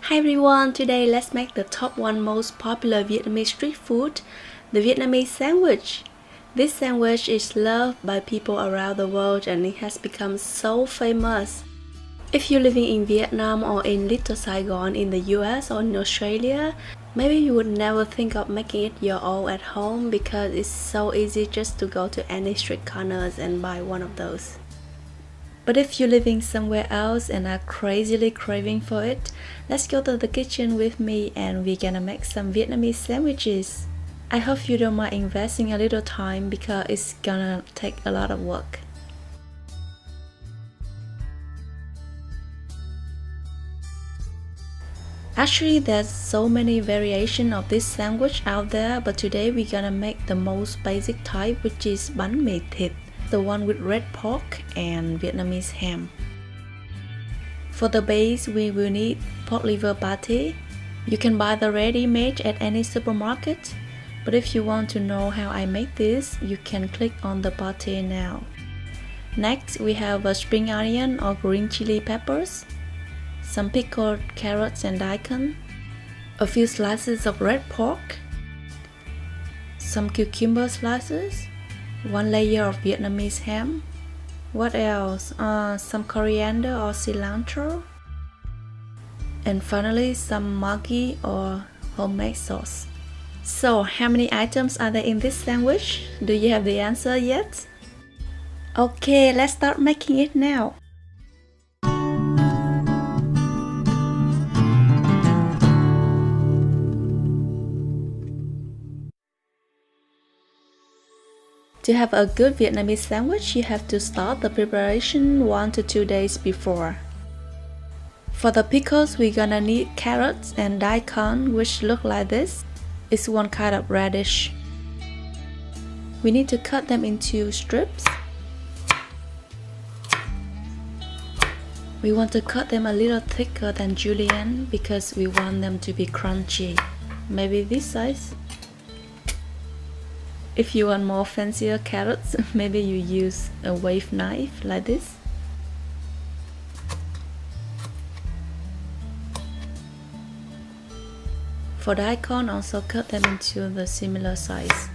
Hi everyone, today let's make the top one most popular Vietnamese street food, the Vietnamese sandwich. This sandwich is loved by people around the world and it has become so famous. If you're living in Vietnam or in Little Saigon in the US or in Australia, maybe you would never think of making it your own at home because it's so easy just to go to any street corners and buy one of those. But if you're living somewhere else and are crazily craving for it, let's go to the kitchen with me and we're gonna make some Vietnamese sandwiches. I hope you don't mind investing a little time because it's gonna take a lot of work. Actually, there's so many variations of this sandwich out there, but today we're gonna make the most basic type, which is bánh mì thịt, the one with red pork and Vietnamese ham. For the base, we will need pork liver patty. You can buy the ready-made at any supermarket, but if you want to know how I make this, you can click on the patty now. Next, we have a spring onion or green chili peppers, some pickled carrots and daikon, a few slices of red pork, some cucumber slices, one layer of Vietnamese ham. What else? Some coriander or cilantro. And finally, some Maggi or homemade sauce. So, how many items are there in this sandwich? Do you have the answer yet? Okay, let's start making it now. To have a good Vietnamese sandwich, you have to start the preparation 1 to 2 days before. For the pickles, we're gonna need carrots and daikon, which look like this. It's one kind of radish. We need to cut them into strips. We want to cut them a little thicker than julienne because we want them to be crunchy. Maybe this size. If you want more fancier carrots, maybe you use a wave knife like this. For daikon, also cut them into the similar size.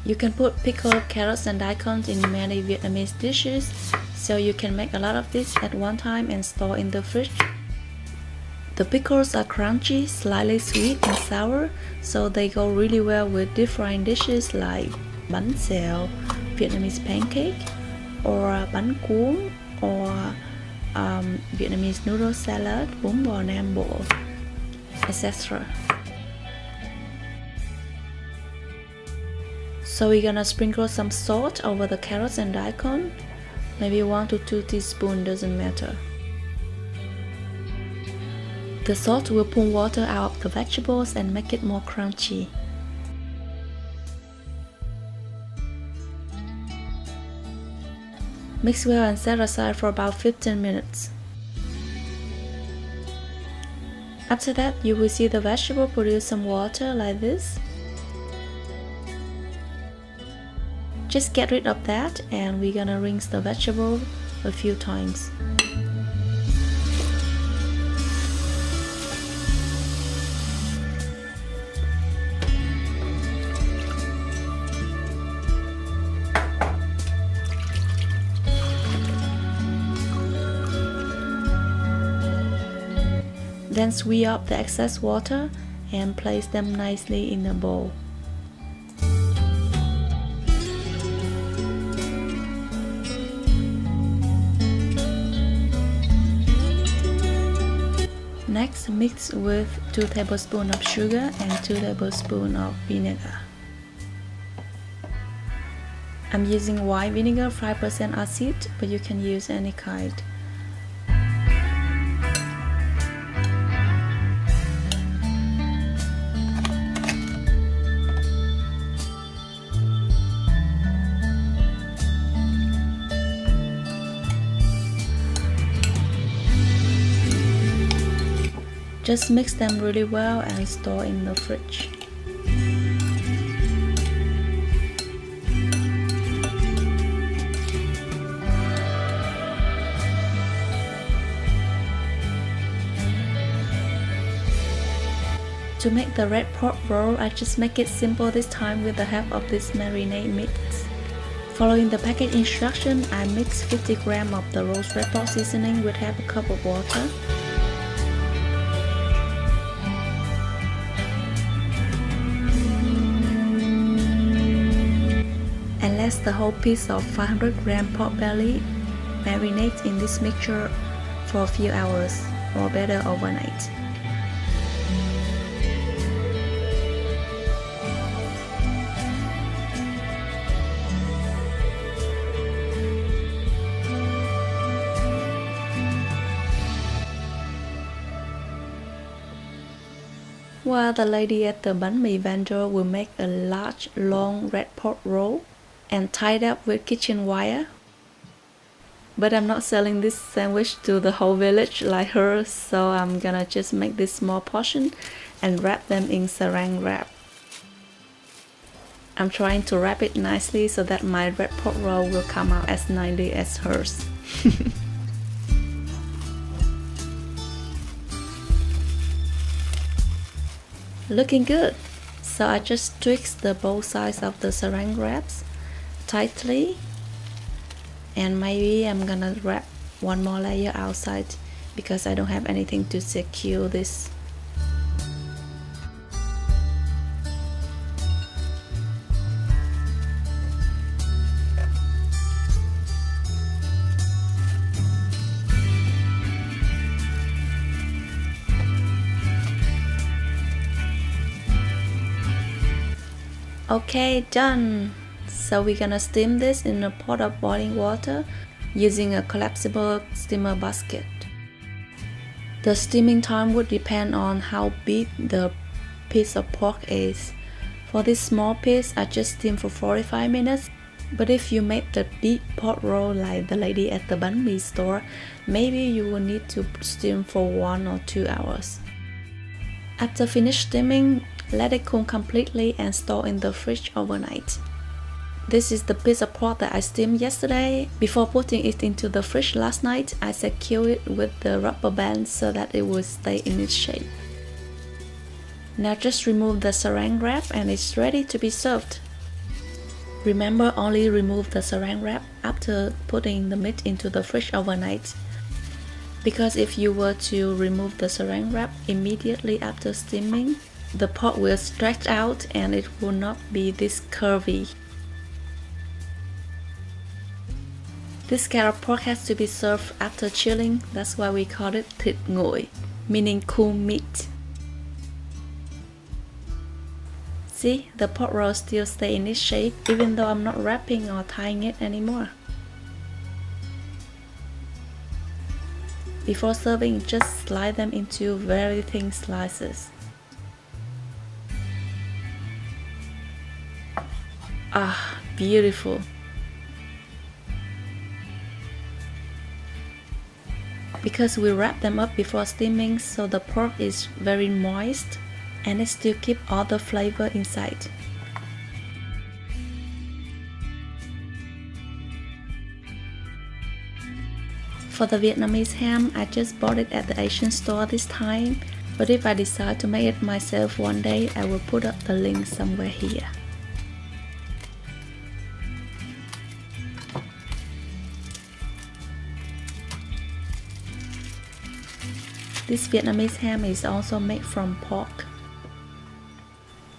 You can put pickled carrots and daikon in many Vietnamese dishes, so you can make a lot of this at one time and store in the fridge. The pickles are crunchy, slightly sweet and sour, so they go really well with different dishes like bánh xèo, Vietnamese pancake, or bánh cuốn, or Vietnamese noodle salad, bún bò Nam Bộ, etc. So we're gonna sprinkle some salt over the carrots and daikon, maybe 1 to 2 teaspoons, doesn't matter. The salt will pull water out of the vegetables and make it more crunchy. Mix well and set aside for about 15 minutes. After that, you will see the vegetable produce some water like this. Just get rid of that and we're gonna rinse the vegetable a few times. Then sweep up the excess water and place them nicely in a bowl. Next, mix with 2 tablespoons of sugar and 2 tablespoons of vinegar. I'm using white vinegar 5% acid, but you can use any kind. Just mix them really well and store in the fridge. To make the red pork roll, I just make it simple this time with the help of this marinade mix. Following the package instruction, I mix 50 grams of the roast red pork seasoning with half a cup of water. And let the whole piece of 500 gram pork belly marinate in this mixture for a few hours, or better overnight. While the lady at the bánh mì vendor will make a large, long red pork roll and tied up with kitchen wire. But I'm not selling this sandwich to the whole village like her, so I'm gonna just make this small portion and wrap them in saran wrap. I'm trying to wrap it nicely so that my red pork roll will come out as nicely as hers. Looking good. So I just twist the both sides of the saran wraps tightly, and maybe I'm gonna wrap one more layer outside because I don't have anything to secure this. Okay, done. So we're gonna steam this in a pot of boiling water using a collapsible steamer basket. The steaming time would depend on how big the piece of pork is. For this small piece, I just steam for 45 minutes. But if you make the big pork roll like the lady at the bánh mì store, maybe you will need to steam for 1 or 2 hours. After finished steaming, let it cool completely and store in the fridge overnight. This is the piece of pork that I steamed yesterday. Before putting it into the fridge last night, I secured it with the rubber band so that it will stay in its shape. Now just remove the saran wrap and it's ready to be served. Remember, only remove the saran wrap after putting the meat into the fridge overnight. Because if you were to remove the saran wrap immediately after steaming, the pork will stretch out and it will not be this curvy. This kind of pork has to be served after chilling. That's why we call it thịt nguội, meaning cool meat. See, the pork roll still stays in its shape even though I'm not wrapping or tying it anymore. Before serving, just slice them into very thin slices. Ah, beautiful. Because we wrap them up before steaming, so the pork is very moist and it still keeps all the flavor inside. For the Vietnamese ham, I just bought it at the Asian store this time, but if I decide to make it myself one day, I will put up the link somewhere here. This Vietnamese ham is also made from pork.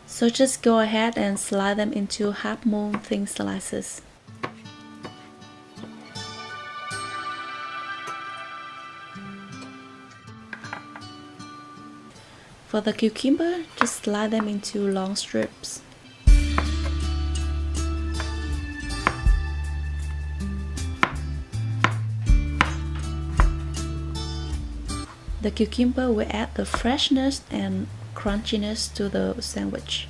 So just go ahead and slice them into half moon thin slices. For the cucumber, just slice them into long strips. The cucumber will add the freshness and crunchiness to the sandwich.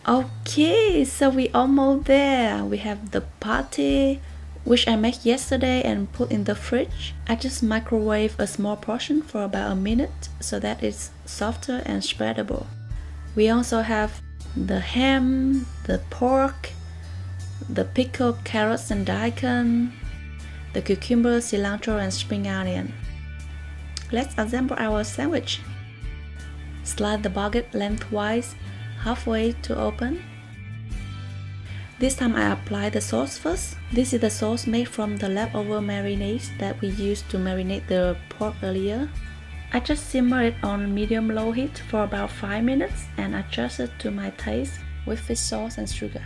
Okay, so we almost there. We have the patty, which I made yesterday and put in the fridge. I just microwave a small portion for about a minute so that it's softer and spreadable. We also have the ham, the pork, the pickled carrots and daikon, the cucumber, cilantro and spring onion. let's assemble our sandwich. Slide the baguette lengthwise, halfway to open. This time I apply the sauce first. This is the sauce made from the leftover marinades that we used to marinate the pork earlier. I just simmer it on medium-low heat for about 5 minutes and adjust it to my taste with fish sauce and sugar.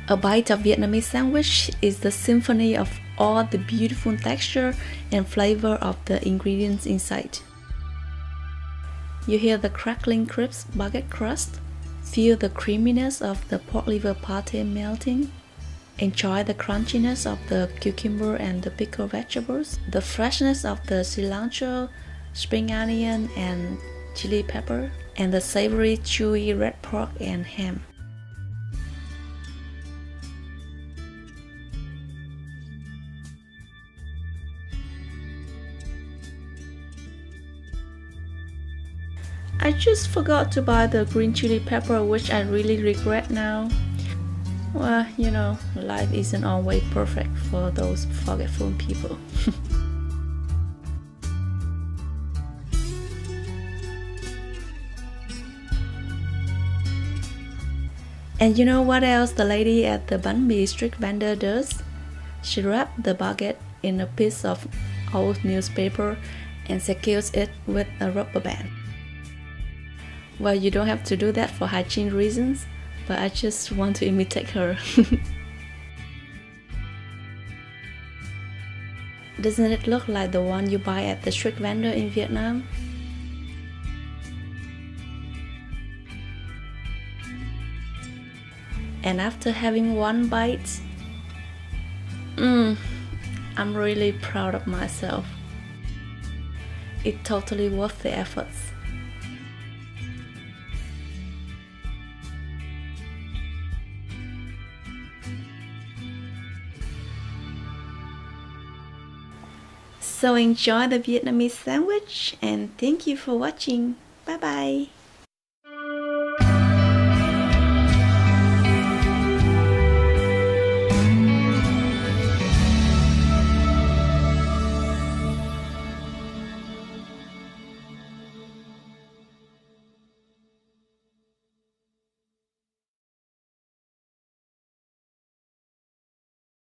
A bite of Vietnamese sandwich is the symphony of all the beautiful texture and flavor of the ingredients inside. You hear the crackling crisp baguette crust, feel the creaminess of the pork liver pate melting, enjoy the crunchiness of the cucumber and the pickled vegetables, the freshness of the cilantro, spring onion and chili pepper, and the savory chewy red pork and ham. I just forgot to buy the green chili pepper, which I really regret now. Well, you know, life isn't always perfect for those forgetful people. And you know what else the lady at the banh mi street vendor does? She wraps the baguette in a piece of old newspaper and secures it with a rubber band. Well, you don't have to do that for hygiene reasons, but I just want to imitate her. Doesn't it look like the one you buy at the street vendor in Vietnam? And after having one bite, I'm really proud of myself. It's totally worth the efforts. So enjoy the Vietnamese sandwich and thank you for watching. Bye bye.